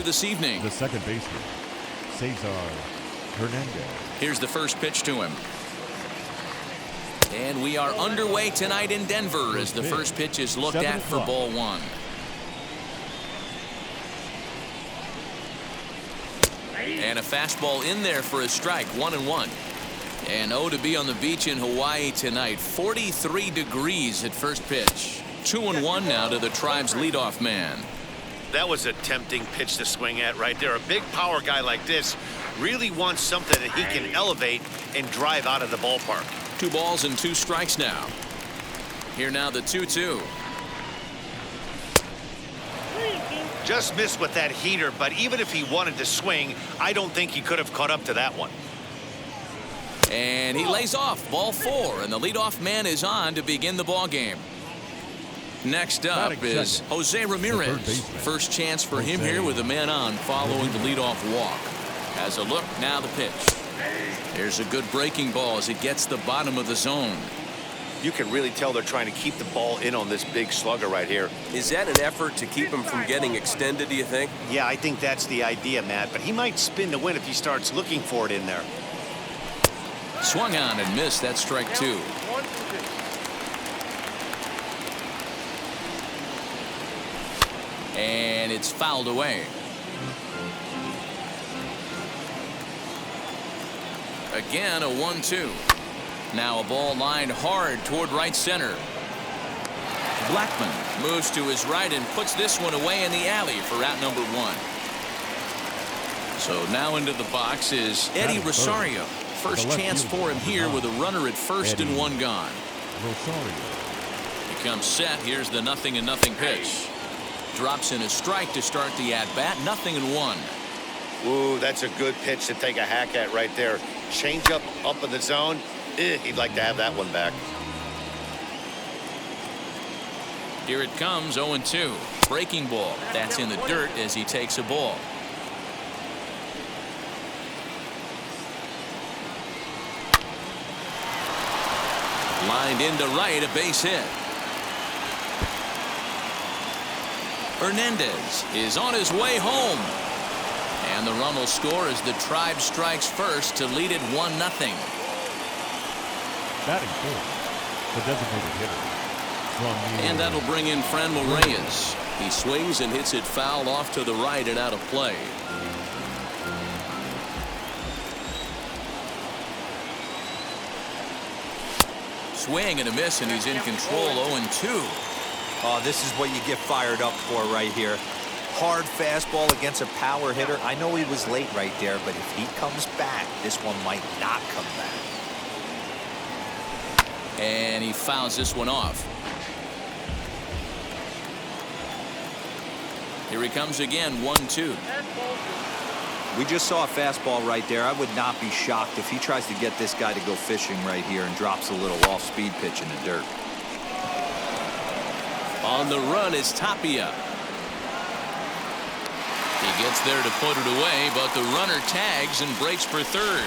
this evening. The second baseman, Cesar Hernandez. Here's the first pitch to him. And we are underway tonight in Denver as the first pitch is looked at for ball one. And a fastball in there for a strike, 1-1. And to be on the beach in Hawaii tonight. 43 degrees at first pitch. 2-1 now to the Tribe's leadoff man. That was a tempting pitch to swing at right there. A big power guy like this really wants something that he can elevate and drive out of the ballpark. 2 balls and 2 strikes now. Here now the 2-2. Just missed with that heater, but even if he wanted to swing, I don't think he could have caught up to that one. And he lays off, ball 4, and the leadoff man is on to begin the ball game. Next up is Jose Ramirez. First chance for him here with a man on following the leadoff walk. Has a look, now the pitch. There's a good breaking ball as it gets the bottom of the zone. You can really tell they're trying to keep the ball in on this big slugger right here. Is that an effort to keep him from getting extended, do you think? Yeah, I think that's the idea, Matt, but he might spin to win if he starts looking for it in there. Swung on and missed. That's strike 2. And it's fouled away. Again, a 1-2. Now a ball lined hard toward right center. Blackman moves to his right and puts this one away in the alley for out number 1. So now into the box is Eddie Rosario. First chance for him here with a runner at first and 1 gone. Rosario. He comes set. Here's the 0-0 pitch. Drops in a strike to start the at-bat. 0-1. Ooh, that's a good pitch to take a hack at right there. Change up in the zone. He'd like to have that one back. Here it comes, 0-2. Breaking ball. That's in the dirt as he takes a ball. Lined into right, a base hit. Hernandez is on his way home. And the run will score as the Tribe strikes first to lead it 1-0. Batting fourth, the designated hitter. And that'll bring in Franmil Reyes. He swings and hits it foul off to the right and out of play. Swing and a miss, and he's in control. 0-2. Oh, this is what you get fired up for right here. Hard fastball against a power hitter. I know he was late right there, but if he comes back, this one might not come back. And he fouls this one off. Here he comes again, 1-2. We just saw a fastball right there. I would not be shocked if he tries to get this guy to go fishing right here and drops a little off-speed pitch in the dirt. On the run is Tapia. He gets there to put it away, but the runner tags and breaks for third.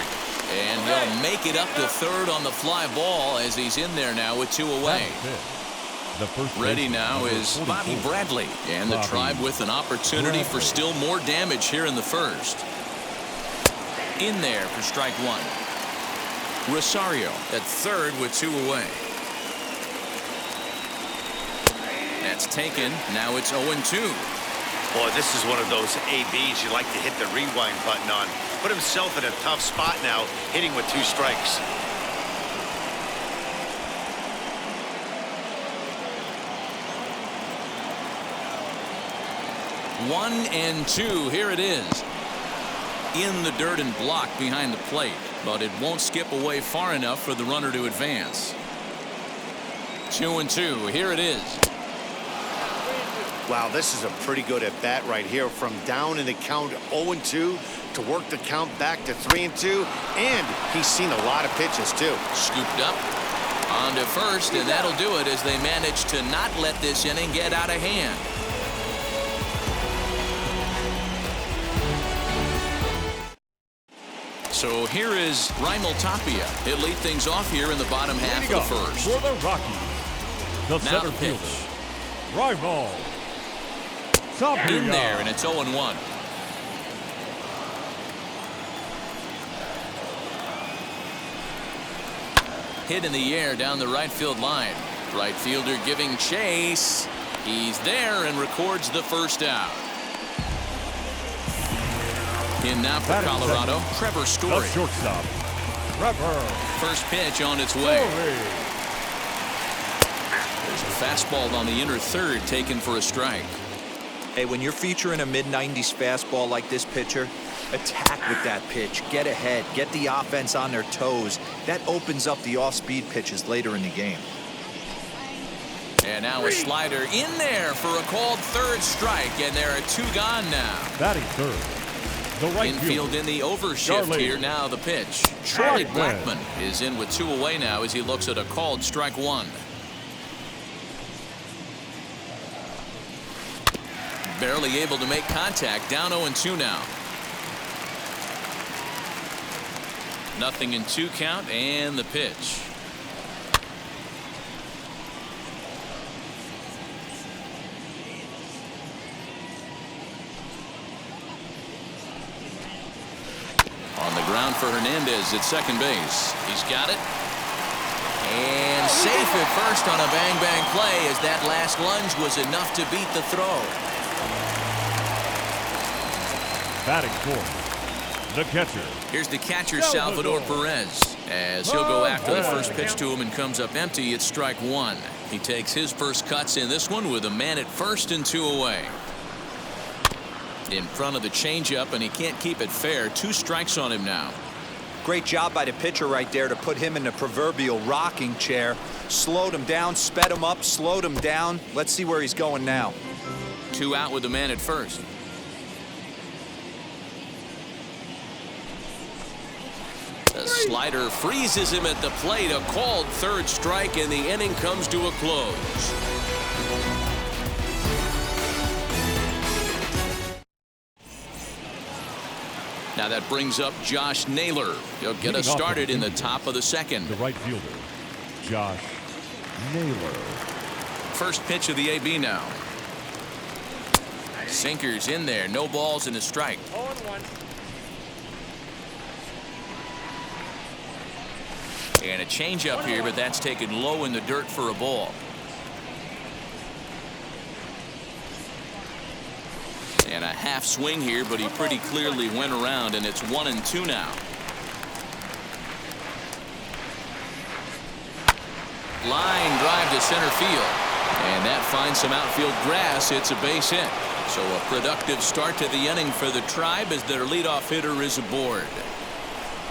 And he'll make it up to third on the fly ball as he's in there now with 2 away. Ready now is Bobby Bradley, and the Tribe with an opportunity for still more damage here in the first. In there for strike 1. Rosario at third with 2 away. That's taken. Now it's 0-2. Boy, this is one of those ABs you like to hit the rewind button on. Put himself in a tough spot now, hitting with 2 strikes. One and 2. Here it is. In the dirt and blocked behind the plate, but it won't skip away far enough for the runner to advance. 2-2. Here it is. Wow, this is a pretty good at bat right here. From down in the count 0-2 to work the count back to 3-2, and he's seen a lot of pitches too. Scooped up on to first, and that'll do it as they manage to not let this inning get out of hand. So here is Raimel Tapia. He'll lead things off here in the bottom half of the first. For the Rockies, the now center the pitch. fielder, Raimel Tapia. In there, and it's 0-1. Hit in the air down the right field line. Right fielder giving chase. He's there and records the first out. In now for Colorado, Trevor Story. The shortstop, Trevor. First pitch on its way. There's a fastball on the inner third taken for a strike. Hey, when you're featuring a mid-90s fastball like this pitcher, attack with that pitch. Get ahead. Get the offense on their toes. That opens up the off-speed pitches later in the game. And now a slider in there for a called third strike, and there are two gone now. Batting third, the right Infield fielder, in the overshift Charlie. here. Now the pitch. Charlie Blackmon. Blackmon is in with 2 away now as he looks at a called strike 1. Barely able to make contact. Down 0-2 now. 0-2 count and the pitch. On the ground for Hernandez at second base. He's got it. And safe at first on a bang-bang play as that last lunge was enough to beat the throw. Batting fourth, the catcher. Here's the catcher, Salvador Perez, as he'll go after the first pitch to him and comes up empty. It's strike 1. He takes his first cuts in this one with a man at first and 2 away. In front of the changeup, and he can't keep it fair. 2 strikes on him now. Great job by the pitcher right there to put him in the proverbial rocking chair. Slowed him down, sped him up, slowed him down. Let's see where he's going now. 2 out with the man at first. The slider freezes him at the plate. A called third strike, and the inning comes to a close. Now that brings up Josh Naylor. He'll get us started in the top of the second. The right fielder, Josh Naylor. First pitch of the AB now. Sinkers in there. No balls and a strike. 0-1. And a changeup here, but that's taken low in the dirt for a ball. And a half swing here, but he pretty clearly went around, and it's 1-2 now. Line drive to center field, and that finds some outfield grass. It's a base hit. So a productive start to the inning for the Tribe as their leadoff hitter is aboard.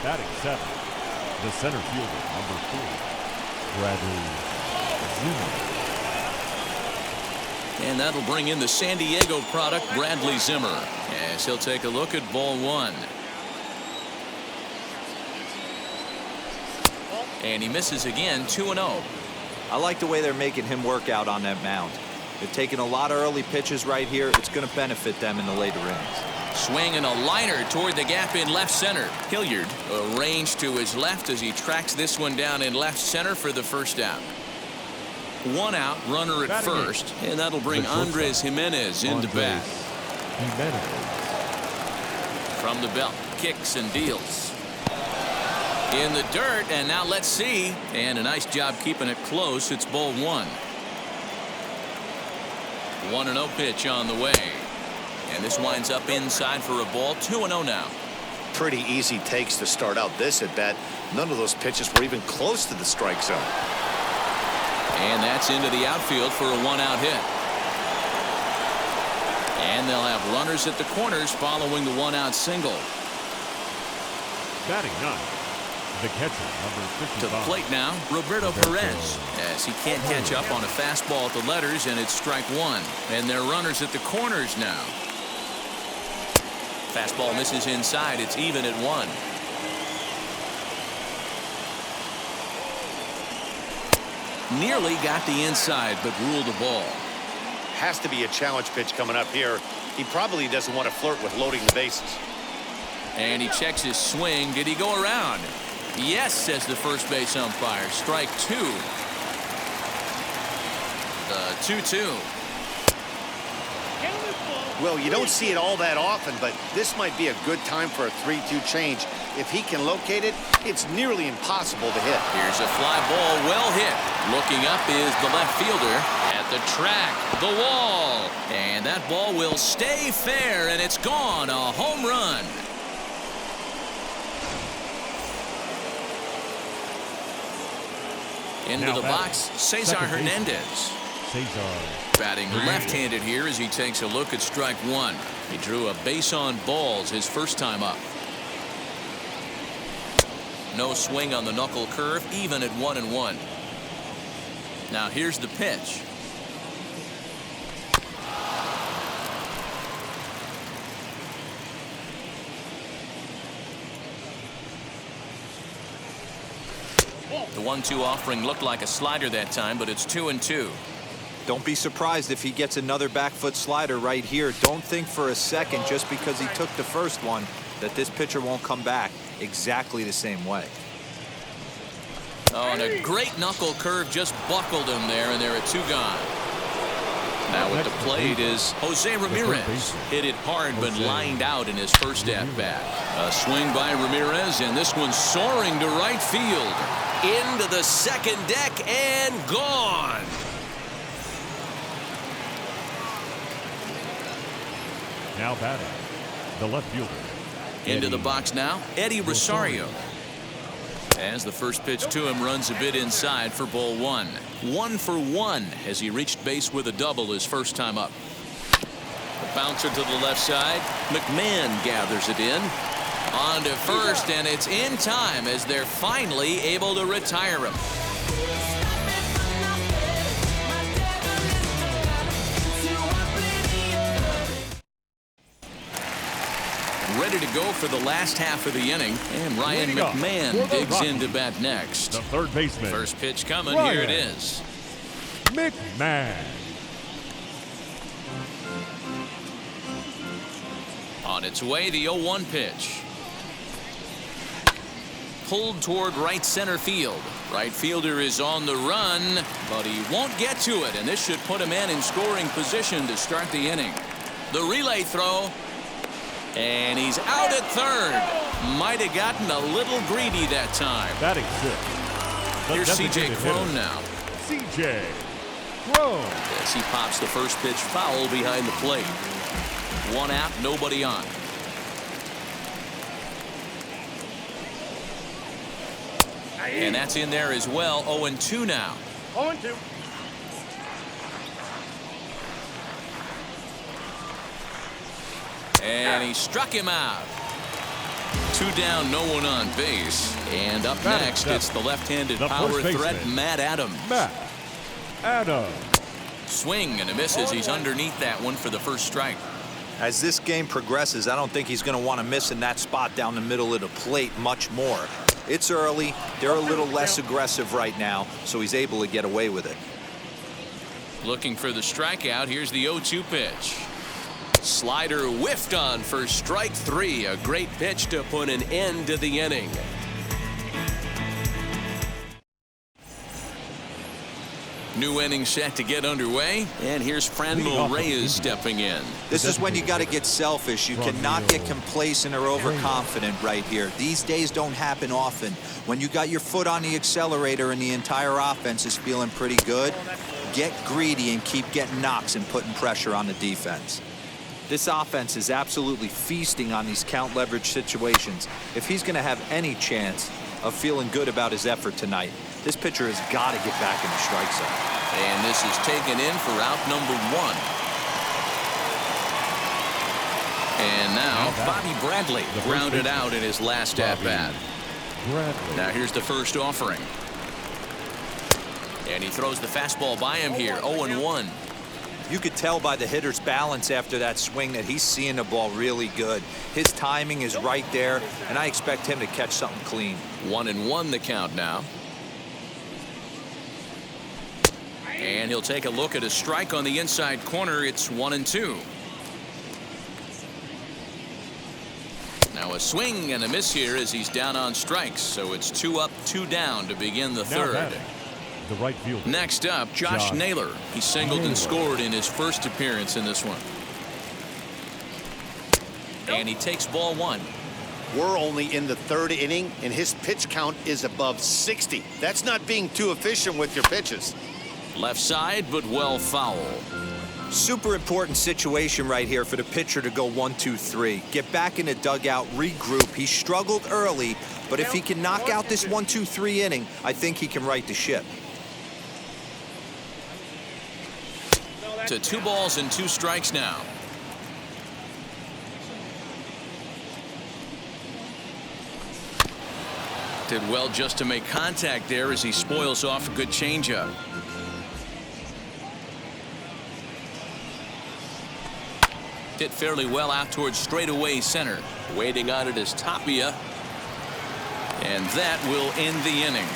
Batting seventh, the center fielder, number 4, Bradley Zimmer. And that'll bring in the San Diego product, Bradley Zimmer, as he'll take a look at ball 1. And he misses again, 2-0. I like the way they're making him work out on that mound. They're taking a lot of early pitches right here. It's going to benefit them in the later innings. Swing and a liner toward the gap in left center. Hilliard arranged to his left as he tracks this one down in left center for the first out. 1 out, runner at first, and that'll bring Andres Jimenez into bat. From the belt, kicks and deals. In the dirt, and now let's see. And a nice job keeping it close. It's ball 1. 1-0 pitch on the way. And this winds up inside for a ball. 2-0 now. Pretty easy takes to start out this at bat. None of those pitches were even close to the strike zone. And that's into the outfield for a 1-out hit. And they'll have runners at the corners following the 1-out single. Batting 9, the catcher, number 55. To the plate now, Roberto Perez, as he can't catch up on a fastball at the letters, and it's strike 1. And they're runners at the corners now. Fastball misses inside. It's even at 1. Nearly got the inside, but ruled a ball. Has to be a challenge pitch coming up here. He probably doesn't want to flirt with loading the bases. And he checks his swing. Did he go around? Yes, says the first base umpire. Strike 2. The 2-2. Well, you don't see it all that often, but this might be a good time for a 3-2 change. If he can locate it, it's nearly impossible to hit. Here's a fly ball, well hit. Looking up is the left fielder at the track, the wall. And that ball will stay fair, and it's gone. A home run. Into the box, Cesar Hernandez. Cesar. Batting left-handed here as he takes a look at strike one. He drew a base on balls his first time up. No swing on the knuckle curve, even at 1-1. Now here's the pitch. The 1-2 offering looked like a slider that time, but it's 2-2. Don't be surprised if he gets another back foot slider right here. Don't think for a second, just because he took the first one, that this pitcher won't come back exactly the same way. Oh, and a great knuckle curve just buckled him there, and there are 2 gone. Now at the plate is Jose Ramirez. Hit it hard, but lined out in his first at-bat. A swing by Ramirez, and this one's soaring to right field. Into the second deck and gone. Now batting, the left fielder. Into the box now, Eddie Rosario. As the first pitch to him runs a bit inside for ball 1. 1 for 1 as he reached base with a double his first time up. The bouncer to the left side. McMahon gathers it in. On to first, and it's in time as they're finally able to retire him. Ready to go for the last half of the inning, and Ryan McMahon digs into bat next. The third baseman. First pitch coming. Ryan Here it is. McMahon. On its way, the 0-1 pitch. Pulled toward right center field. Right fielder is on the run, but he won't get to it, and this should put a man in scoring position to start the inning. The relay throw, and he's out at third. Might have gotten a little greedy that time. Batting 6. Here's C.J. Cron now. C.J. Cron. As he pops the first pitch foul behind the plate. 1 out, nobody on. And that's in there as well. 0-2 now. 0-2. And he struck him out. 2 down, no one on base. And up next, it's the left-handed power threat, Matt Adams. Matt Adams. Swing and a miss as he's underneath that one for the first strike. As this game progresses, I don't think he's going to want to miss in that spot down the middle of the plate much more. It's early. They're a little less aggressive right now, so he's able to get away with it. Looking for the strikeout. Here's the 0-2 pitch. Slider whiffed on for strike 3. A great pitch to put an end to the inning. New inning set to get underway, and here's Franmil Reyes stepping in. This is when you got to get selfish. You cannot get complacent or overconfident right here. These days don't happen often. When you got your foot on the accelerator and the entire offense is feeling pretty good, get greedy and keep getting knocks and putting pressure on the defense. This offense is absolutely feasting on these count leverage situations. If he's going to have any chance of feeling good about his effort tonight, this pitcher has got to get back in the strike zone. And this is taken in for out number 1. And now Bobby Bradley grounded out in his last at-bat. Now here's the first offering. And he throws the fastball by him here. 0-1. You could tell by the hitter's balance after that swing that he's seeing the ball really good. His timing is right there, and I expect him to catch something clean. 1-1 the count now. And he'll take a look at a strike on the inside corner. It's 1-2. Now a swing and a miss here as he's down on strikes. So it's 2 up, 2 down to begin the third. The right fielder. Next up, Josh Naylor. He singled and scored in his first appearance in this one. And he takes ball one. We're only in the third inning, and his pitch count is above 60. That's not being too efficient with your pitches. Left side, but well foul. Super important situation right here for the pitcher to go 1-2-3. Get back in the dugout, regroup. He struggled early, but if he can knock out this 1-2-3 inning, I think he can right the ship. To 2 balls and 2 strikes now. Did well just to make contact there as he spoils off a good changeup. Hit fairly well out towards straightaway center. Waiting on it is Tapia. And that will end the inning.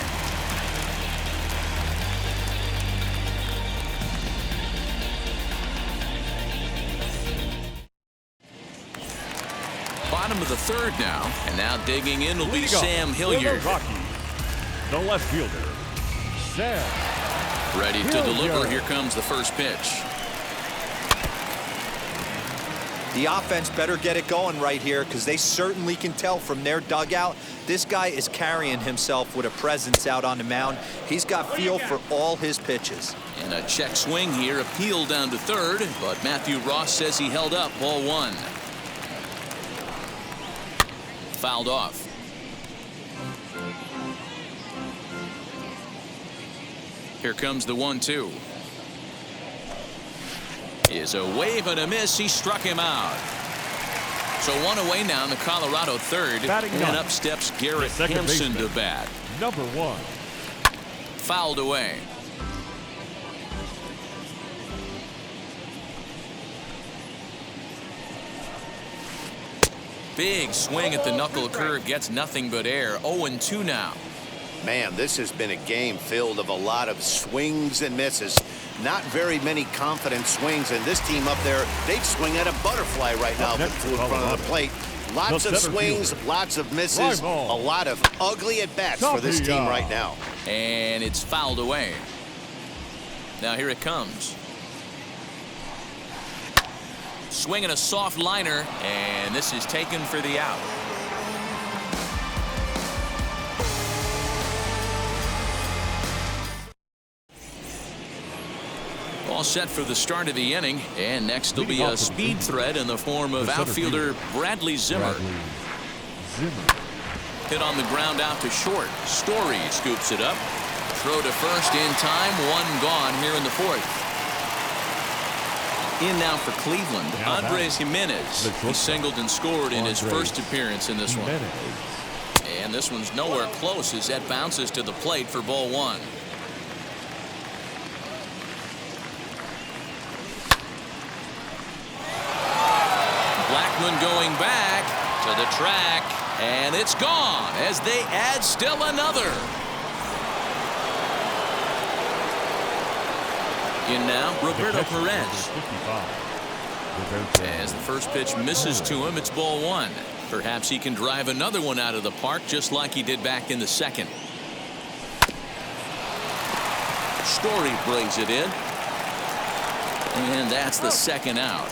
Bottom of the third now, and now digging in will be Sam Hilliard. The left fielder, Sam. Ready to deliver. Here comes the first pitch. The offense better get it going right here because they certainly can tell from their dugout this guy is carrying himself with a presence out on the mound. He's got feel for all his pitches. And a check swing here, appealed down to third, but Matthew Ross says he held up. Ball one. Fouled off. Here comes the 1-2. Is a wave and a miss. He struck him out. So one away now in the Colorado third. And up steps Garrett Hampson to bat. Number 1. Fouled away. Big swing at the knuckle curve, gets nothing but air. 0-2 now. Man, this has been a game filled of a lot of swings and misses. Not very many confident swings, and this team up there, they'd swing at a butterfly right now in front of the plate. Lots of swings, lots of misses, a lot of ugly at-bats for this team right now. And it's fouled away. Now here it comes. Swinging a soft liner, and this is taken for the out. All set for the start of the inning, and next will be a speed threat in the form of outfielder Bradley Zimmer. Hit on the ground out to short. Story scoops it up. Throw to first in time. One gone here in the fourth. In now for Cleveland, Andres Jimenez. He singled and scored in his first appearance in this one. And this one's nowhere close as that bounces to the plate for ball one. Blackman going back to the track, and it's gone as they add still another. In now, Roberto Perez. As the first pitch misses to him, it's ball one. Perhaps he can drive another one out of the park just like he did back in the second. Story brings it in. And that's the second out.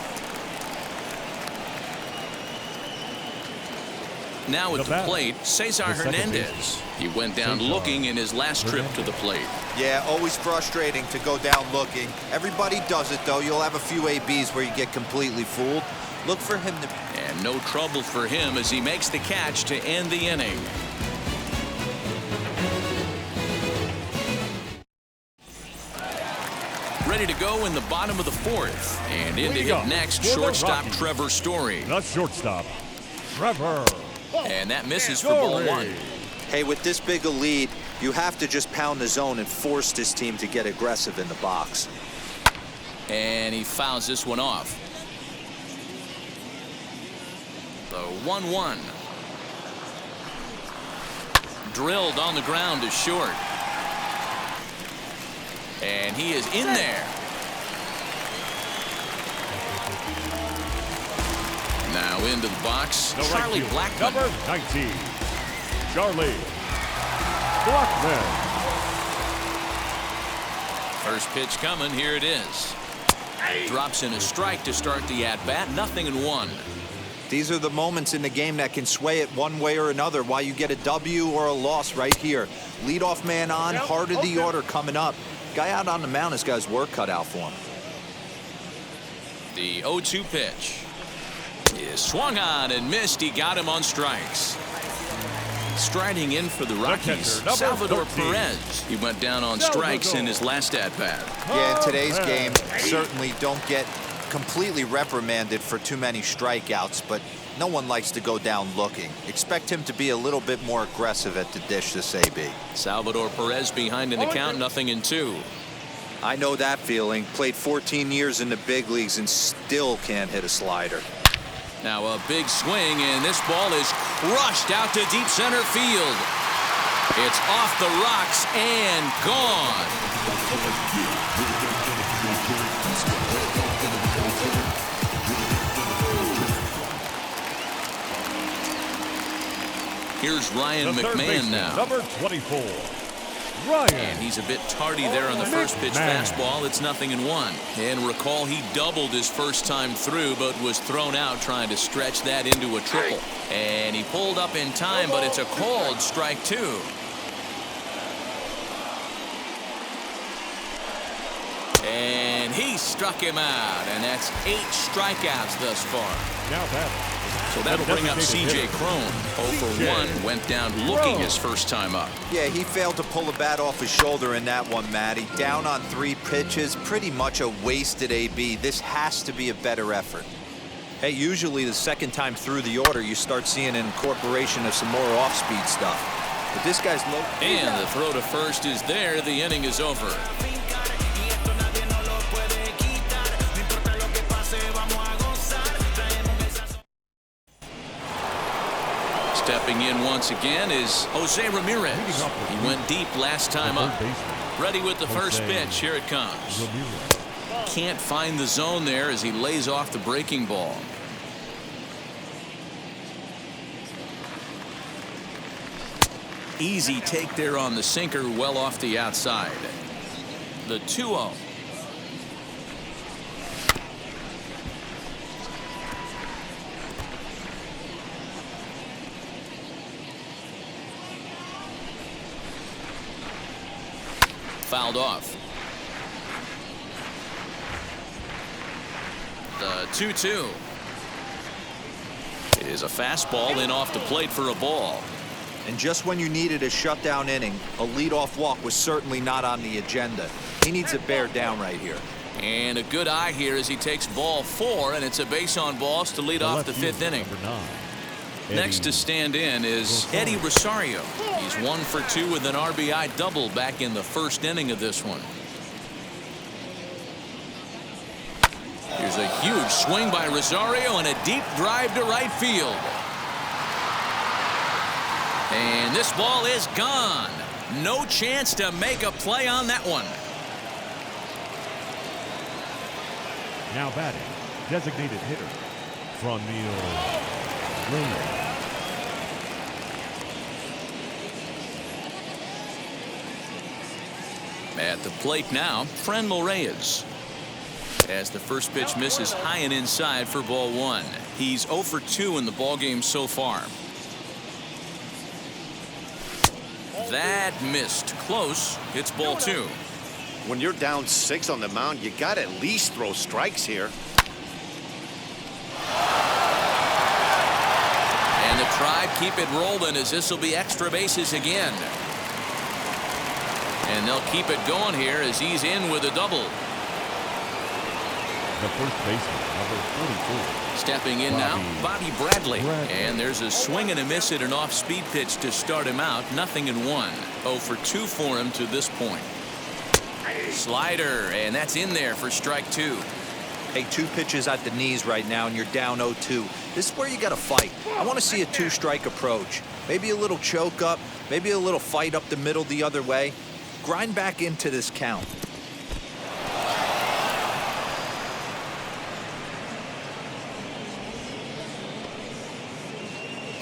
Now at the plate, Cesar Hernandez. He went down looking in his last trip to the plate. Yeah, always frustrating to go down looking. Everybody does it, though. You'll have a few ABs where you get completely fooled. Look for him to... And no trouble for him as he makes the catch to end the inning. Ready to go in the bottom of the fourth. And in to hit next, shortstop Trevor Story. The shortstop, Trevor. And that misses for ball one. Hey, with this big a lead, you have to just pound the zone and force this team to get aggressive in the box. And he fouls this one off. The 1-1. Drilled on the ground to short. And he is in there. Now into the box, Charlie Blackman. Number 19, Charlie Blackman. First pitch coming. Here it is. Drops in a strike to start the at-bat. 0-1. These are the moments in the game that can sway it one way or another, why you get a W or a loss right here. Leadoff man on, heart of the order coming up. Guy out on the mound has got his work cut out for him. The 0-2 pitch is swung on and missed. He got him on strikes. Striding in for the Rockies, Salvador Perez. He went down on strikes in his last at-bat. Yeah, in today's game, certainly don't get completely reprimanded for too many strikeouts, but no one likes to go down looking. Expect him to be a little bit more aggressive at the dish this AB. Salvador Perez behind in the count, 0-2. I know that feeling. Played 14 years in the big leagues and still can't hit a slider. Now a big swing, and this ball is crushed out to deep center field. It's off the rocks and gone. Here's Ryan McMahon now. Number 24. Ryan. And he's a bit tardy there on the first pitch fastball. It's 0-1. And recall, he doubled his first time through, but was thrown out trying to stretch that into a triple. And he pulled up in time, but it's a called strike 2. And he struck him out, and that's 8 strikeouts thus far. Now that. So that'll bring up C.J. Cron. 0 for 1, went down looking his first time up. Yeah, he failed to pull the bat off his shoulder in that one, Matty. Down on 3 pitches, pretty much a wasted AB. This has to be a better effort. Hey, usually the second time through the order, you start seeing an incorporation of some more off-speed stuff. But this guy's low. And the throw to first is there. The inning is over. Stepping in once again is Jose Ramirez. He went deep last time up. Ready with the first pitch. Here it comes. Can't find the zone there as he lays off the breaking ball. Easy take there on the sinker, well off the outside. The 2-0. Fouled off. The 2-2 is a fastball in off the plate for a ball. And just when you needed a shutdown inning, a leadoff walk was certainly not on the agenda. He needs to bear down right here. And a good eye here as he takes ball 4, and it's a base on balls to lead off the 5th inning. Next to stand in is Eddie Rosario. He's 1 for 2 with an RBI double back in the first inning of this one. Here's a huge swing by Rosario and a deep drive to right field. And this ball is gone. No chance to make a play on that one. Now batting, designated hitter, Franmil Reyes. At the plate now, Franmil Reyes. As the first pitch misses high and inside for ball 1. He's 0 for 2 in the ballgame so far. That missed close. It's ball 2. When you're down 6 on the mound, you got to at least throw strikes here. And the Tribe keep it rolling as this will be extra bases again. And they'll keep it going here as he's in with a double. The first baseman, number 44. Stepping in now, Bobby Bradley. And there's a swing and a miss at an off-speed pitch to start him out. 0-1. 0 for 2 for him to this point. Slider, and that's in there for strike 2. Hey, 2 pitches at the knees right now, and you're down 0-2. This is where you got to fight. I want to see a 2-strike approach. Maybe a little choke up, maybe a little fight up the middle the other way. Grind back into this count.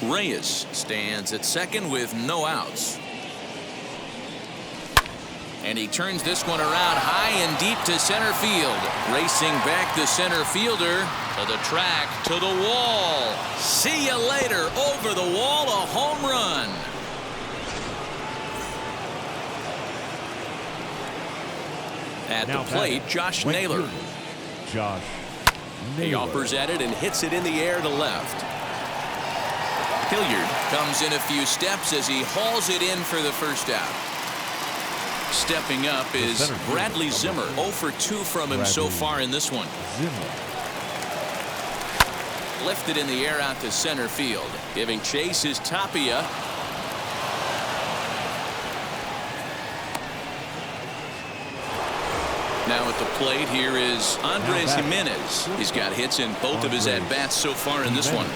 Reyes stands at second with no outs. And he turns this one around high and deep to center field. Racing back the center fielder, To the track, to the wall. See you later. Over the wall, a home run. At the plate, Josh Naylor. Josh Naylor. He offers at it and hits it in the air to left. Hilliard comes in a few steps as he hauls it in for the first out. Stepping up is Bradley Zimmer. 0 for 2 from him so far in this one. Lifted in the air out to center field. Giving chase is Tapia. Now at the plate, here is Andres Jimenez. He's got hits in both of his at-bats so far in this one.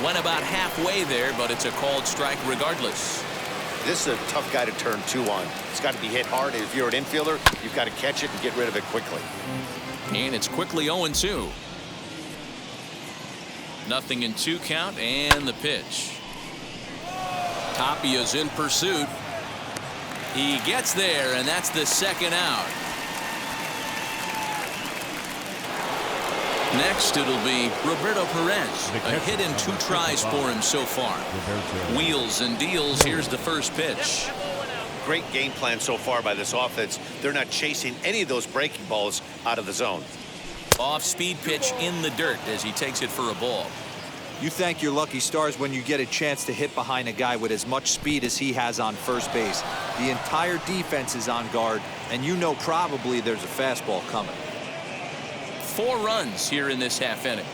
Went about halfway there, but it's a called strike regardless. This is a tough guy to turn 2 on. It's got to be hit hard. If you're an infielder, you've got to catch it and get rid of it quickly. And it's quickly 0-2. Nothing in 2 count, and the pitch. Tapia's in pursuit. He gets there, and that's the second out. Next, it'll be Roberto Perez. A hit in 2 tries for him so far. Wheels and deals. Here's the first pitch. Great game plan so far by this offense. They're not chasing any of those breaking balls out of the zone. Off-speed pitch in the dirt as he takes it for a ball. You thank your lucky stars when you get a chance to hit behind a guy with as much speed as he has on first base. The entire defense is on guard, and you know probably there's a fastball coming. 4 runs here in this half inning.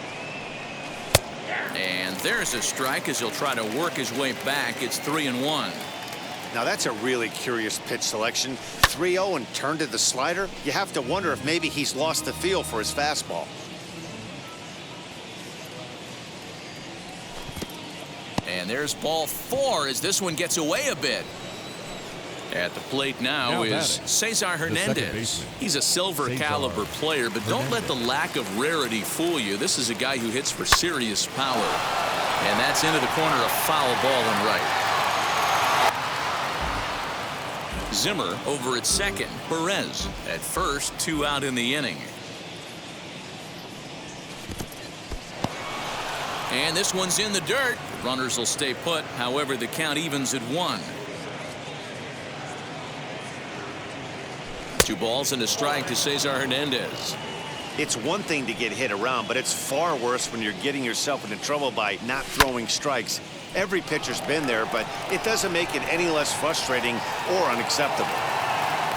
And there's a strike as he'll try to work his way back. It's 3-1. Now that's a really curious pitch selection. 3-0 and turned to the slider. You have to wonder if maybe he's lost the feel for his fastball. And there's ball 4 as this one gets away a bit. At the plate now is Cesar Hernandez. He's a silver caliber player, but don't let the lack of rarity fool you. This is a guy who hits for serious power. And that's into the corner, a foul ball and right. Zimmer over at second. Perez at first, 2 out in the inning. And this one's in the dirt. Runners will stay put. However, the count evens at 1. 2 balls and a strike to Cesar Hernandez. It's one thing to get hit around, but it's far worse when you're getting yourself into trouble by not throwing strikes. Every pitcher's been there, but it doesn't make it any less frustrating or unacceptable.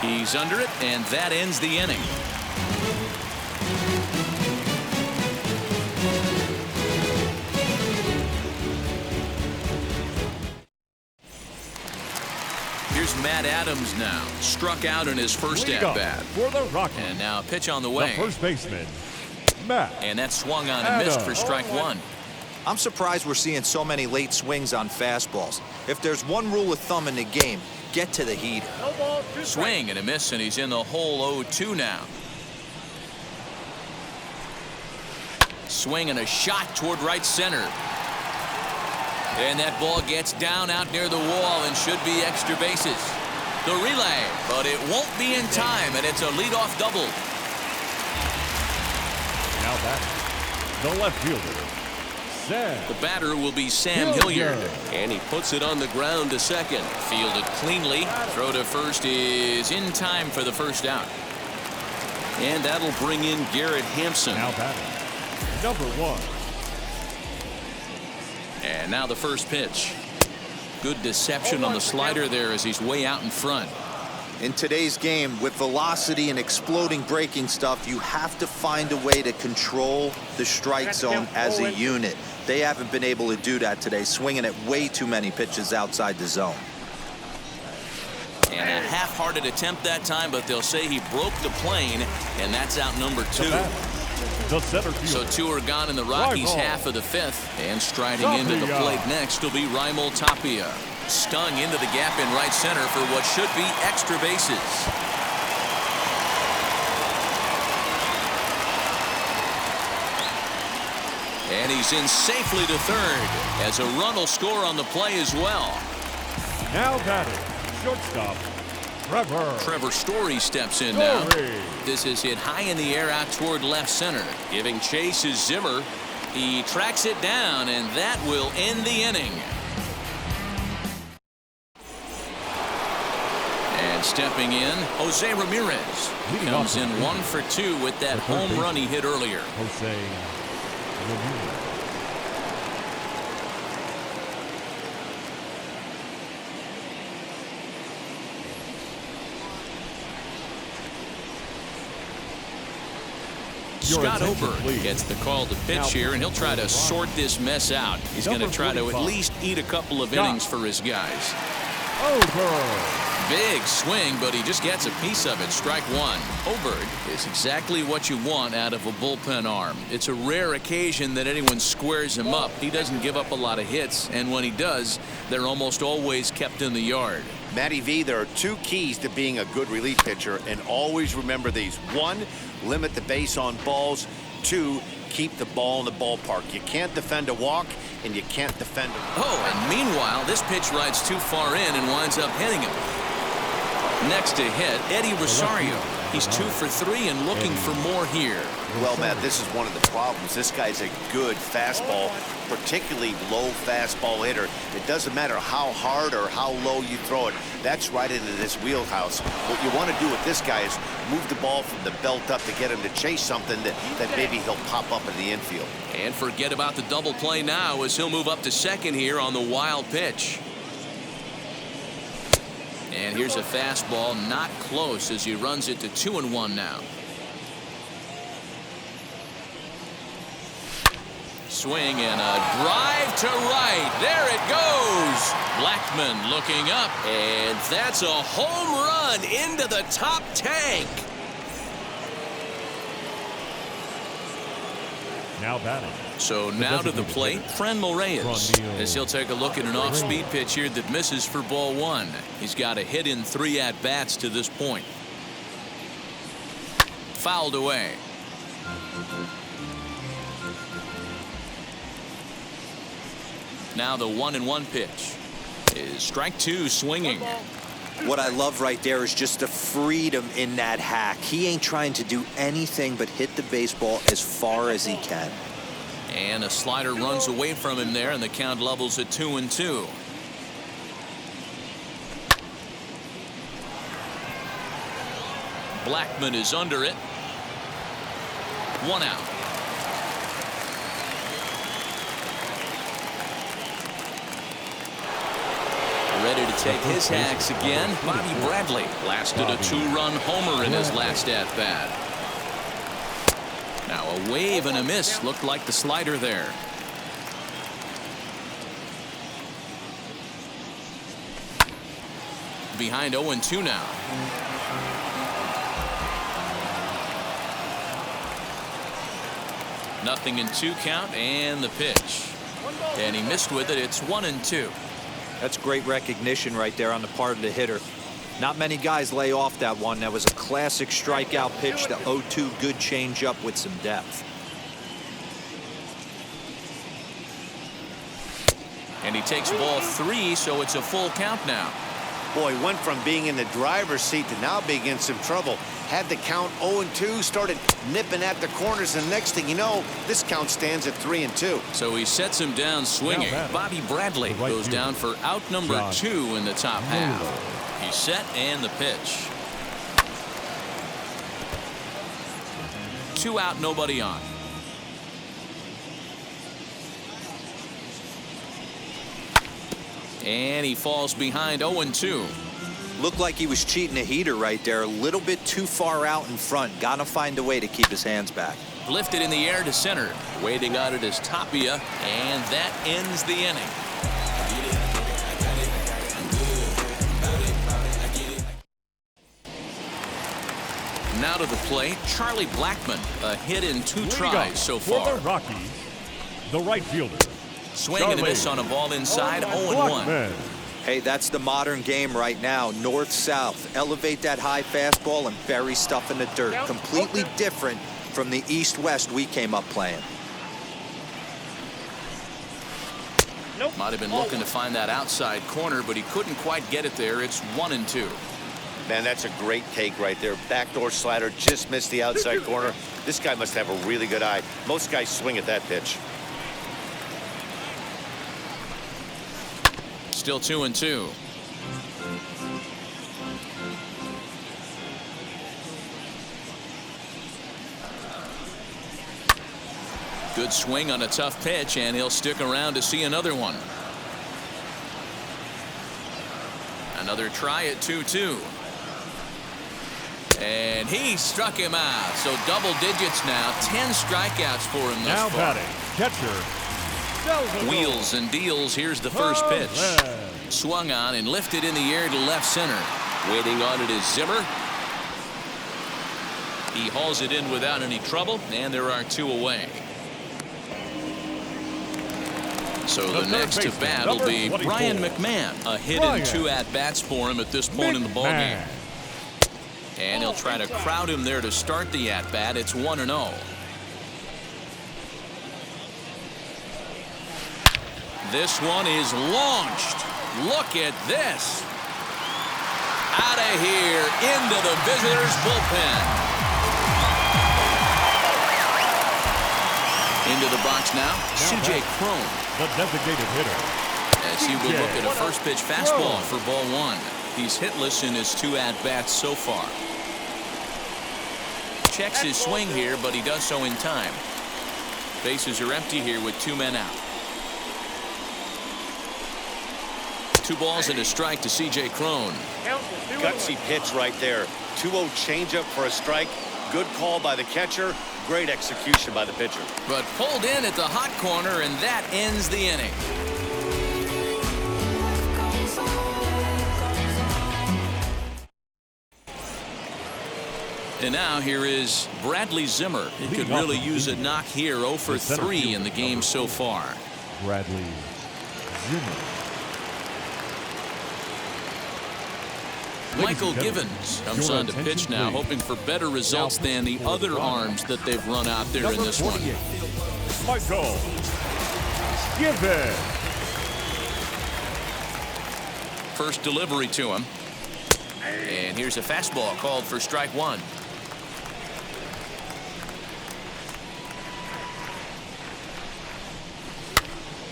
He's under it, and that ends the inning. Here's Matt Adams now. Struck out in his first at-bat. For the Rockies. And now a pitch on the way. The first baseman, Matt. And that swung on and missed for strike 1. I'm surprised we're seeing so many late swings on fastballs. If there's one rule of thumb in the game, get to the heater. Swing and a miss, and he's in the hole 0-2 now. Swing and a shot toward right center. And that ball gets down out near the wall and should be extra bases. The relay, but it won't be in time, and it's a leadoff double. Now back, the left fielder, Sam. The batter will be Sam Hilliard. And he puts it on the ground to second. Fielded cleanly. Throw to first is in time for the first out. And that'll bring in Garrett Hampson. Now batting, number 1. And now the first pitch. Good deception on the slider there as he's way out in front. In today's game, with velocity and exploding breaking stuff, you have to find a way to control the strike zone as a unit. They haven't been able to do that today, swinging at way too many pitches outside the zone. And a half-hearted attempt that time, but they'll say he broke the plane, and that's out number 2. The center fielder. So 2 are gone in the Rockies' half of the 5th. And striding into the plate next will be Raimel Tapia. Stung into the gap in right center for what should be extra bases. And he's in safely to third as a run will score on the play as well. Now batting, shortstop, Trevor Story steps in now. This is hit high in the air out toward left center. Giving chase is Zimmer. He tracks it down, and that will end the inning. And stepping in, Jose Ramirez. He comes in 1 for 2 with that home run he hit earlier. Jose Ramirez. Scott Oberg gets the call to pitch here, and he'll try to sort this mess out. He's going to try to at least eat a couple of innings for his guys. Big swing, but he just gets a piece of it. Strike one. Oberg is exactly what you want out of a bullpen arm. It's a rare occasion that anyone squares him up. He doesn't give up a lot of hits, and when he does, they're almost always kept in the yard. Matty V, there are 2 keys to being a good relief pitcher, and always remember these. 1, limit the base on balls. 2, keep the ball in the ballpark. You can't defend a walk, and you can't defend a... Oh, and meanwhile, this pitch rides too far in and winds up hitting him. Next to hit, Eddie Rosario. He's 2 for 3 and looking for more here. Well, Matt, this is one of the problems. This guy's a good fastball, particularly low fastball hitter. It doesn't matter how hard or how low you throw it. That's right into this wheelhouse. What you want to do with this guy is move the ball from the belt up to get him to chase something that maybe he'll pop up in the infield. And forget about the double play now as he'll move up to second here on the wild pitch. And here's a fastball, not close, as he runs it to 2-1 now. Swing and a drive to right. There it goes. Blackmon looking up, and that's a home run into the top tank. Now batting. So now to the plate, Franmil Reyes, as he'll take a look at an off-speed pitch here that misses for ball 1. He's got a hit in 3 at-bats to this point. Fouled away. Now the 1-1 pitch is strike 2 swinging. What I love right there is just the freedom in that hack. He ain't trying to do anything but hit the baseball as far as he can. And a slider runs away from him there, and the count levels at 2-2. Blackmon is under it. 1 out. Ready to take his hacks again. Bobby Bradley lasted a 2-run homer in his last at-bat. Now a wave and a miss. Looked like the slider there. Behind 0-2 now. Nothing in 2 count, and the pitch. And he missed with it. It's 1-2. That's great recognition right there on the part of the hitter. Not many guys lay off that one. That was a classic strikeout pitch. The 0-2 good changeup with some depth. And he takes ball 3, so it's a full count now. Boy, went from being in the driver's seat to now being in some trouble. Had the count 0-2, started nipping at the corners, and next thing you know, this count stands at 3-2. So he sets him down swinging. Bobby Bradley goes down for out number 2 in the top half. He's set, and the pitch. 2 out, nobody on. And he falls behind 0-2. Looked like he was cheating a heater right there. A little bit too far out in front. Got to find a way to keep his hands back. Lifted in the air to center. Waiting on it is Tapia, and that ends the inning. Now to the plate, Charlie Blackmon. A hit in 2 tries so far. For the Rockies, the right fielder. Swing and a miss on a ball inside, 0-1. Hey, that's the modern game right now. North-south. Elevate that high fastball and bury stuff in the dirt. Completely different from the east-west we came up playing. Might have been looking to find that outside corner, but he couldn't quite get it there. It's 1-2. Man, that's a great take right there. Backdoor slider, just missed the outside corner. This guy must have a really good eye. Most guys swing at that pitch. Still 2-2. Good swing on a tough pitch, and he'll stick around to see another one. Another try at 2-2. And he struck him out. So double digits now. 10 strikeouts for him thus Now far. batting, catcher. Wheels and deals. Here's the first pitch. Swung on and lifted in the air to left center. Waiting on it is Zimmer. He hauls it in without any trouble, and there are 2 away. So the next to bat will be Brian McMahon. A hit and 2 at-bats for him at this point in the ballgame. And he'll try to crowd him there to start the at-bat. It's 1-0. This one is launched. Look at this. Out of here into the visitors' bullpen. Into the box now, C.J. Cron. The designated hitter. As he will look at a first pitch fastball for ball 1. He's hitless in his 2 at-bats so far. Checks his swing here, but he does so in time. Bases are empty here with 2 men out. 2 balls and a strike to C.J. Cron. Gutsy pitch right there. 2-0 changeup for a strike. Good call by the catcher. Great execution by the pitcher. But pulled in at the hot corner, and that ends the inning. And now here is Bradley Zimmer. He could really use a knock here. 0 for 3 in the game so far. Bradley Zimmer. Michael Givens comes on to pitch now, hoping for better results than the other arms that they've run out there in this one. Michael Givens. First delivery to him. And here's a fastball called for strike 1.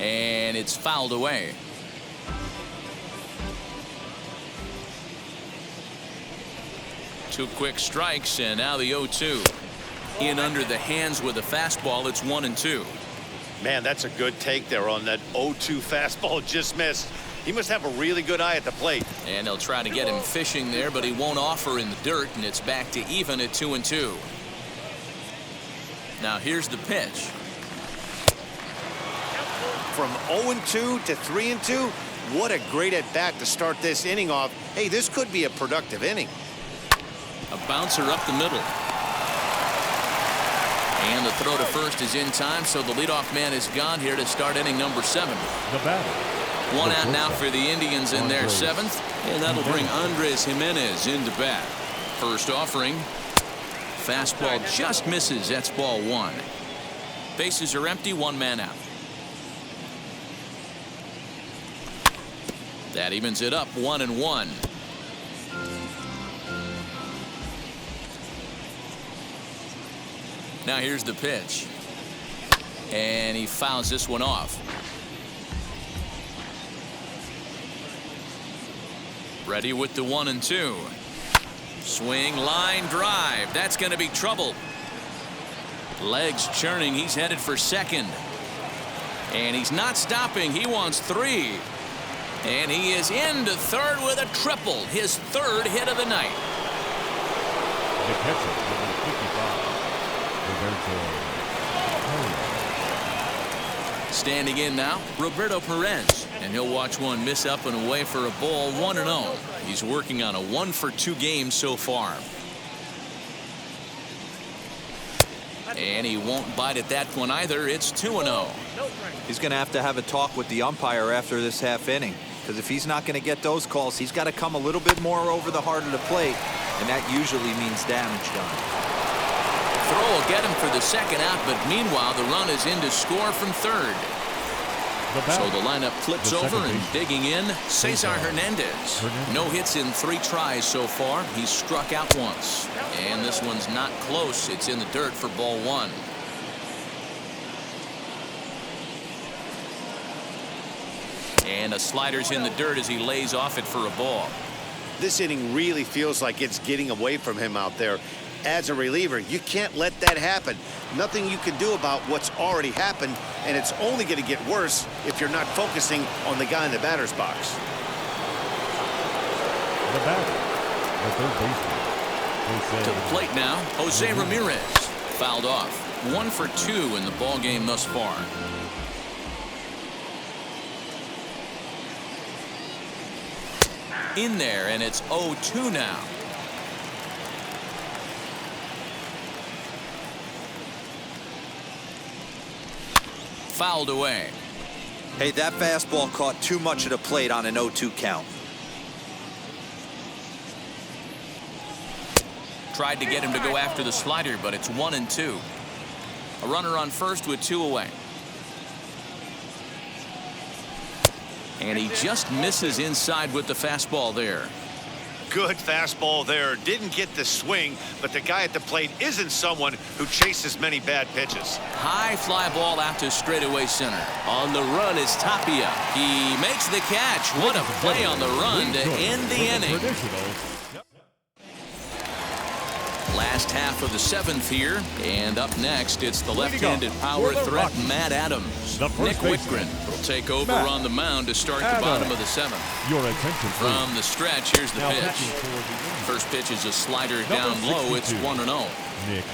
And it's fouled away. Two quick strikes, and now the 0-2. In under the hands with a fastball. It's 1-2. Man, that's a good take there on that 0-2 fastball. Just missed. He must have a really good eye at the plate. And they'll try to get him fishing there, but he won't offer in the dirt, and it's back to even at 2-2. Now here's the pitch. From 0-2 to 3-2, what a great at bat to start this inning off. Hey, this could be a productive inning. A bouncer up the middle. And the throw to first is in time, so the leadoff man is gone here to start inning number 7. The batter. 1 out now for the Indians in their 7th, and that'll bring Andres Jimenez into bat. First offering. Fastball just misses. That's ball 1. Bases are empty, 1 man out. That evens it up, 1-1. Now here's the pitch. And he fouls this one off. Ready with the 1-2. Swing, line, drive. That's going to be trouble. Legs churning. He's headed for second. And he's not stopping. He wants 3. And he is into third with a triple. His 3rd hit of the night. The catcher, number 55. Standing in now, Roberto Perez, and he'll watch one miss up and away for a ball. 1-0. He's working on a 1-for-2 game so far. And he won't bite at that one either. It's 2-0. He's going to have a talk with the umpire after this half inning, because if he's not going to get those calls, he's got to come a little bit more over the heart of the plate, and that usually means damage done. Throw will get him for the 2nd out, but meanwhile the run is in to score from 3rd. So the lineup flips over and digging in, Cesar Hernandez. No hits in 3 tries so far. He's struck out once. And this one's not close. It's in the dirt for ball 1. And a slider's in the dirt as he lays off it for a ball. This inning really feels like it's getting away from him out there. As a reliever, you can't let that happen. Nothing you can do about what's already happened, and it's only going to get worse if you're not focusing on the guy in the batter's box. The batter, the third baseman. To the plate now, Jose Ramirez. Fouled off. 1 for 2 in the ball game thus far. In there, and it's 0-2 now. Fouled away. Hey, that fastball caught too much of the plate on an 0-2 count. Tried to get him to go after the slider, but it's 1-2. A runner on first with 2 away. And he just misses inside with the fastball there. Good fastball there. Didn't get the swing, but the guy at the plate isn't someone who chases many bad pitches. High fly ball out to straightaway center. On the run is Tapia. He makes the catch. What a play on the run to end the inning. Last half of the 7th here, and up next it's the left-handed power threat Matt Adams. Nick Whitgren will take over on the mound to start the bottom of the 7th. Your attention, from the stretch. Here's the pitch. First pitch is a slider down low. It's 1-0. Nick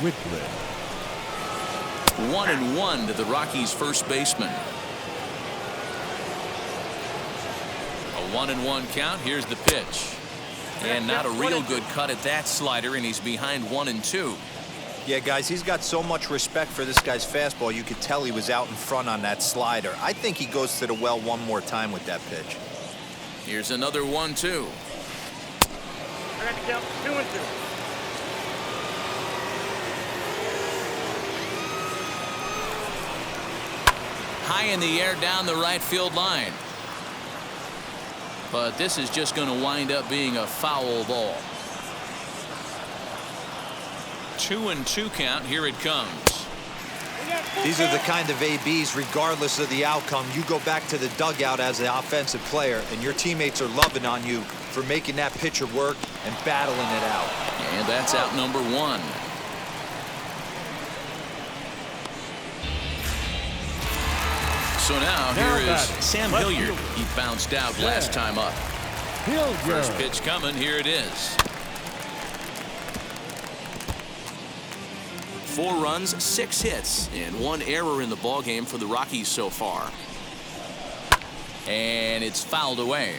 Whitgren. 1-1 to the Rockies' first baseman. A 1-1 count. Here's the pitch. And not a real good cut at that slider, and he's behind 1-2. Yeah, guys, he's got so much respect for this guy's fastball. You could tell he was out in front on that slider. I think he goes to the well one more time with that pitch. Here's another 1-2. I got to count 2-2. High in the air down the right field line. But this is just going to wind up being a foul ball. 2-2 count. Here it comes. These are the kind of ABs, regardless of the outcome, you go back to the dugout as the offensive player, and your teammates are loving on you for making that pitcher work and battling it out. And that's out number 1. So now here is Sam Hilliard. He bounced out last time up. First pitch coming. Here it is. 4 runs, 6 hits, and 1 error in the ballgame for the Rockies so far. And it's fouled away.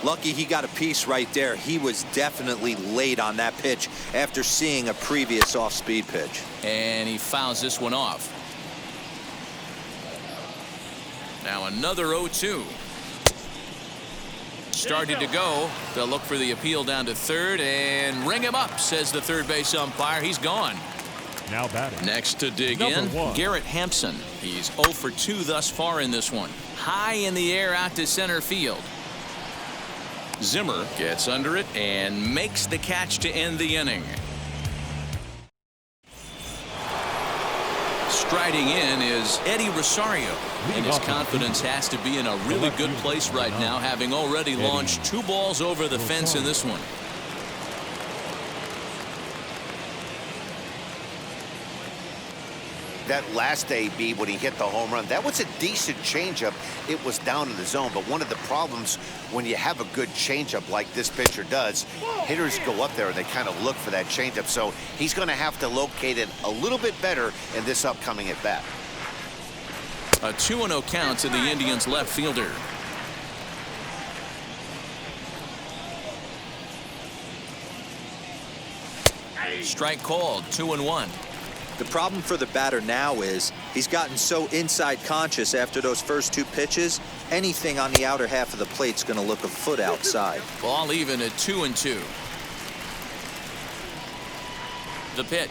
Lucky he got a piece right there. He was definitely late on that pitch after seeing a previous off-speed pitch. And he fouls this one off. Now another 0-2. Started to go. They'll look for the appeal down to third and ring him up, says the third base umpire. He's gone. Now batting. Next to dig Number in, 1. Garrett Hampson. He's 0 for 2 thus far in this one. High in the air out to center field. Zimmer gets under it and makes the catch to end the inning. Striding in is Eddie Rosario, and his confidence has to be in a really good place right now, having already launched 2 balls over the fence in this one. That last AB when he hit the home run, that was a decent changeup. It was down in the zone, but one of the problems when you have a good changeup like this pitcher does, hitters go up there and they kind of look for that changeup. So he's going to have to locate it a little bit better in this upcoming at bat. A 2-0 count to the Indians' left fielder. Strike called. 2-1. The problem for the batter now is he's gotten so inside conscious after those first 2 pitches, anything on the outer half of the plate's going to look a foot outside. Ball even at 2-2. The pitch.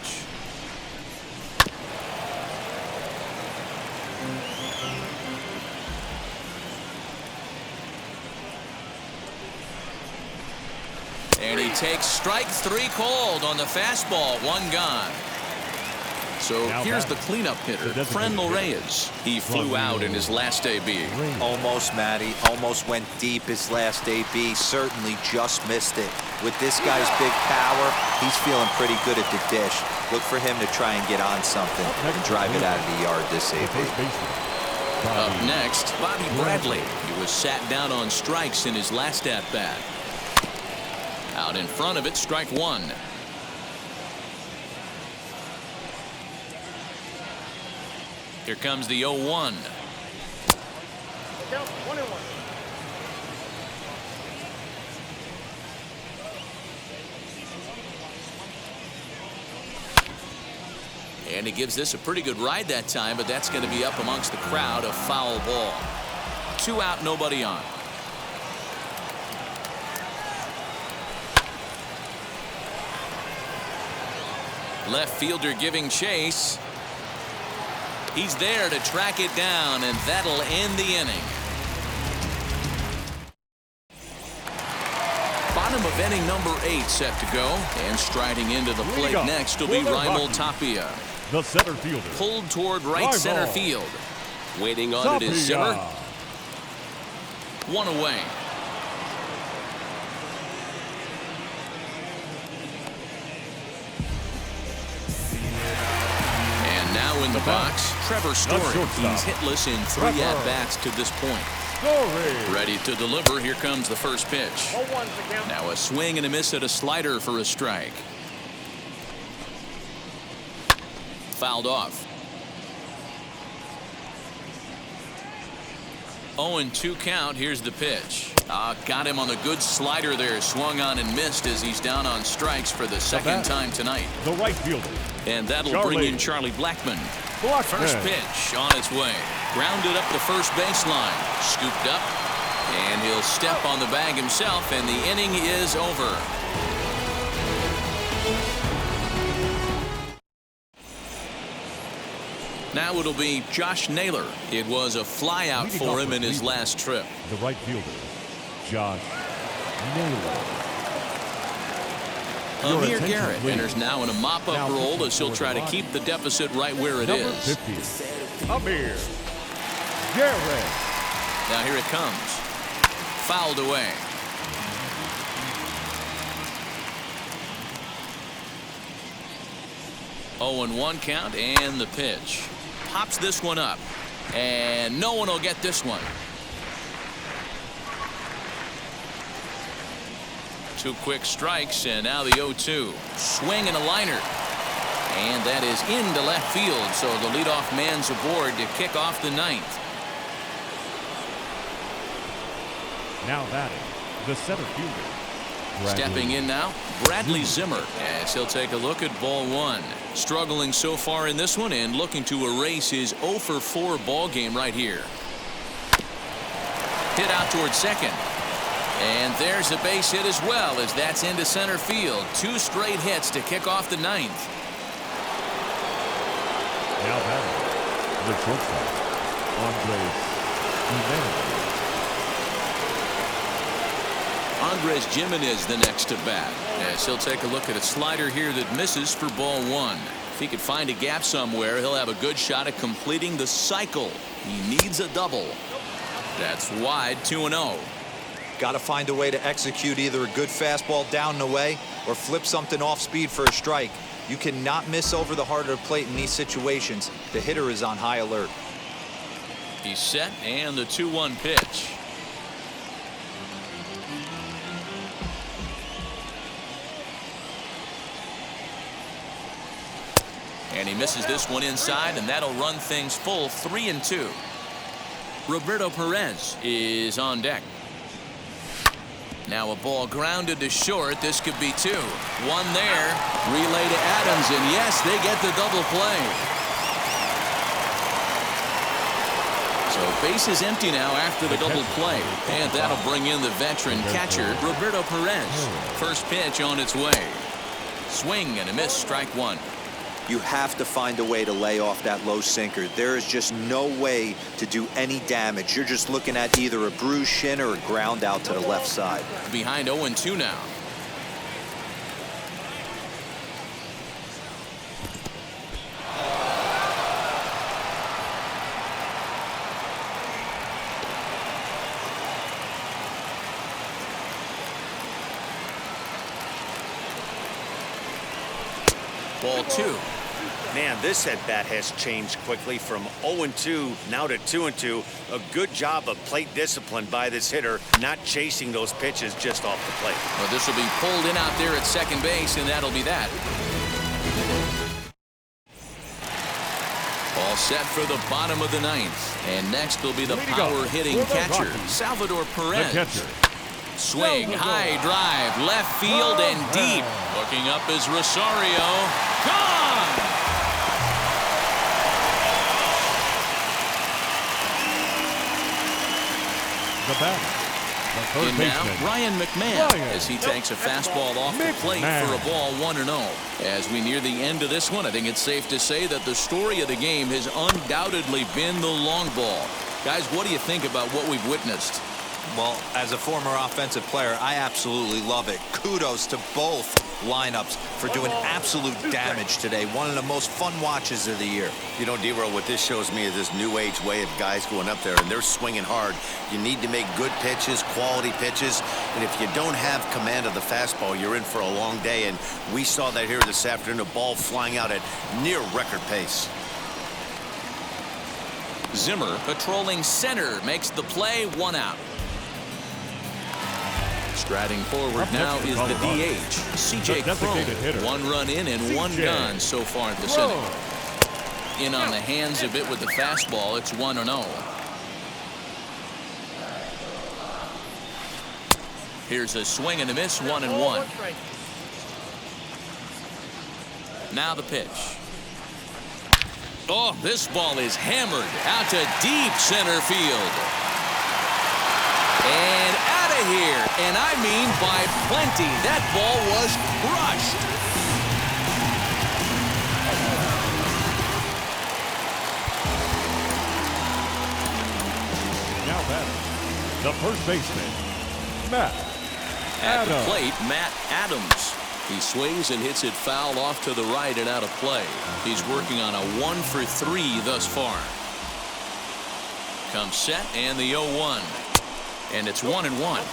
takes strike 3 called on the fastball. 1 gone. So Now here's the batting, cleanup hitter, the Friendly designated Reyes. He flew out in his last AB. Almost, Matty. Almost went deep his last AB. Certainly just missed it. With this guy's big power, he's feeling pretty good at the dish. Look for him to try and get on something and drive it out of the yard this AB. Up next, Bobby Bradley. He was sat down on strikes in his last at-bat. Out in front of it, strike 1. Here comes the 0-1. Count 1-1. And he gives this a pretty good ride that time, but that's going to be up amongst the crowd. A foul ball. 2 out, nobody on. Left fielder giving chase. He's there to track it down, and that'll end the inning. Bottom of inning number 8 set to go, and striding into the plate next will be Raimel Tapia. The center fielder. Pulled toward right center field. Waiting on it is Zimmer. 1 away. And now in the box, Trevor Story. He's hitless in 3 at-bats to this point. Ready to deliver. Here comes the first pitch. 0-1's the count. Now a swing and a miss at a slider for a strike. Fouled off. 0-2 count. Here's the pitch. Got him on a good slider there. Swung on and missed as he's down on strikes for the second time tonight. The right fielder. And that'll bring in Charlie Blackmon. First pitch on its way. Grounded up the first baseline. Scooped up. And he'll step on the bag himself, and the inning is over. Now it'll be Josh Naylor. It was a flyout for him in his last trip. The right fielder, Josh Naylor. Amir Garrett enters now in a mop-up role as he'll try to keep the deficit right where it is. 50. Amir Garrett. Now here it comes. Fouled away. Oh, and 1 count, and the pitch. Pops this one up, and no one will get this one. 2 quick strikes, and now the 0-2. Swing and a liner. And that is into left field, so the leadoff man's aboard to kick off the 9th. Now batting, the center fielder. Stepping in now, Bradley Zimmer, as he'll take a look at ball 1. Struggling so far in this one and looking to erase his 0-for-4 ball game right here. Hit out towards second. And there's a base hit as well, as that's into center field. 2 straight hits to kick off the 9th. Now batting, the shortstop, Andres Gimenez the next to bat, as he'll take a look at a slider here that misses for ball 1. If he could find a gap somewhere, he'll have a good shot at completing the cycle. He needs a double. That's wide. 2-0. Got to find a way to execute either a good fastball down and away or flip something off speed for a strike. You cannot miss over the heart of the plate in these situations. The hitter is on high alert. He's set, and the 2-1 pitch. And he misses this one inside, and that'll run things full. 3-2. Roberto Perez is on deck. Now a ball grounded to short. This could be 2. 1 there. Relay to Adams, and yes, they get the double play. So base is empty now after the double play, and that'll bring in the veteran catcher, Roberto Perez. First pitch on its way. Swing and a miss. Strike 1. You have to find a way to lay off that low sinker. There is just no way to do any damage. You're just looking at either a bruised shin or a ground out to the left side. Behind 0-2 now. Ball 2. Man, this at-bat has changed quickly from 0-2 now to 2-2. A good job of plate discipline by this hitter, not chasing those pitches just off the plate. Well, this will be pulled in out there at second base, and that'll be that. All set for the bottom of the ninth. And next will be the power-hitting catcher, Salvador Perez. Swing, high drive, left field and deep. Looking up is Rosario. Gone! The batter, the third And baseman, now Ryan McMahon as he takes a fastball off the plate for a ball 1-0. As we near the end of this one, I think it's safe to say that the story of the game has undoubtedly been the long ball. Guys, what do you think about what we've witnessed? Well, as a former offensive player, I absolutely love it. Kudos to both lineups for doing absolute damage today. One of the most fun watches of the year. You know, D-Roll, what this shows me is this new age way of guys going up there, and they're swinging hard. You need to make good pitches, quality pitches, and if you don't have command of the fastball, you're in for a long day, and we saw that here this afternoon, a ball flying out at near record pace. Zimmer patrolling center makes the play, 1 out. Striding forward now is the DH, C.J. Cron. 1 run in and 1 gone so far this inning. In on the hands a bit with the fastball. It's 1-0. Here's a swing and a miss, 1-1. Now the pitch. Oh, this ball is hammered out to deep center field. And out of here, and I mean by plenty. That ball was crushed. now batting, the first baseman, Matt At Adams. the plate, Matt Adams. He swings and hits it foul off to the right and out of play. He's working on a 1-for-3 thus far. Comes set and the 0-1. And it's 1-1.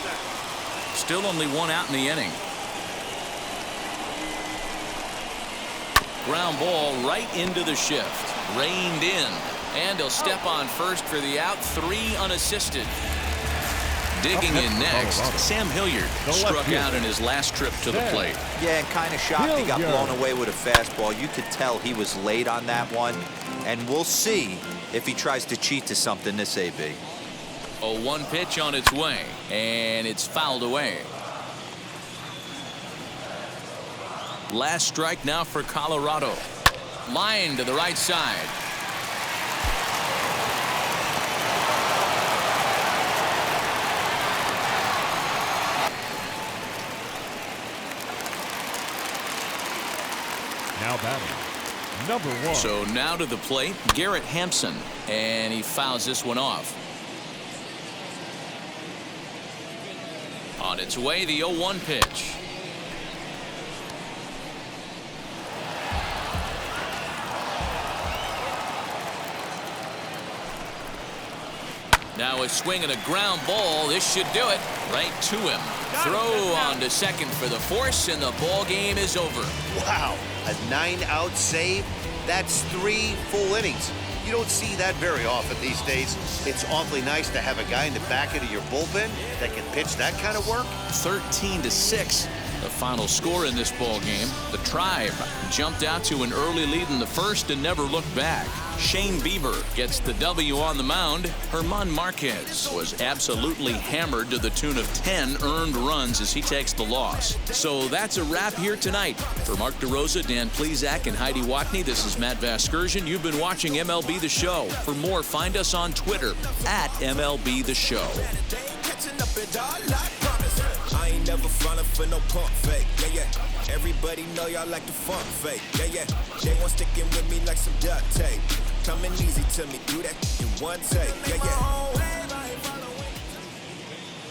Still only 1 out in the inning. Ground ball right into the shift. Reined in. And he'll step on first for the out. 3 unassisted. Digging in next, Sam Hilliard struck out in his last trip to the plate. Yeah, and kind of shocked he got blown away with a fastball. You could tell he was late on that one. And we'll see if he tries to cheat to something this AB. A 1 pitch on its way, and it's fouled away. Last strike now for Colorado. Line to the right side. Now batting, number 1. So now to the plate, Garrett Hampson, and he fouls this one off. On its way, the 0-1 pitch. Now a swing and a ground ball. This should do it. Right to him. Throw on to second for the force, and the ball game is over. Wow, a 9-out save? That's 3 full innings. You don't see that very often these days. It's awfully nice to have a guy in the back end of your bullpen that can pitch that kind of work. 13-6. The final score in this ball game. The Tribe jumped out to an early lead in the first and never looked back. Shane Bieber gets the W on the mound. Herman Marquez was absolutely hammered to the tune of 10 earned runs as he takes the loss. So that's a wrap here tonight. For Mark DeRosa, Dan Plesac, and Heidi Watney, this is Matt Vasgersian. You've been watching MLB The Show. For more, find us on Twitter at MLB The Show. I ain't never falling for no pump fake, yeah, yeah. Everybody know y'all like the funk fake, yeah, yeah. They want sticking with me like some duct tape. Coming easy to me, do that in one take, yeah, yeah.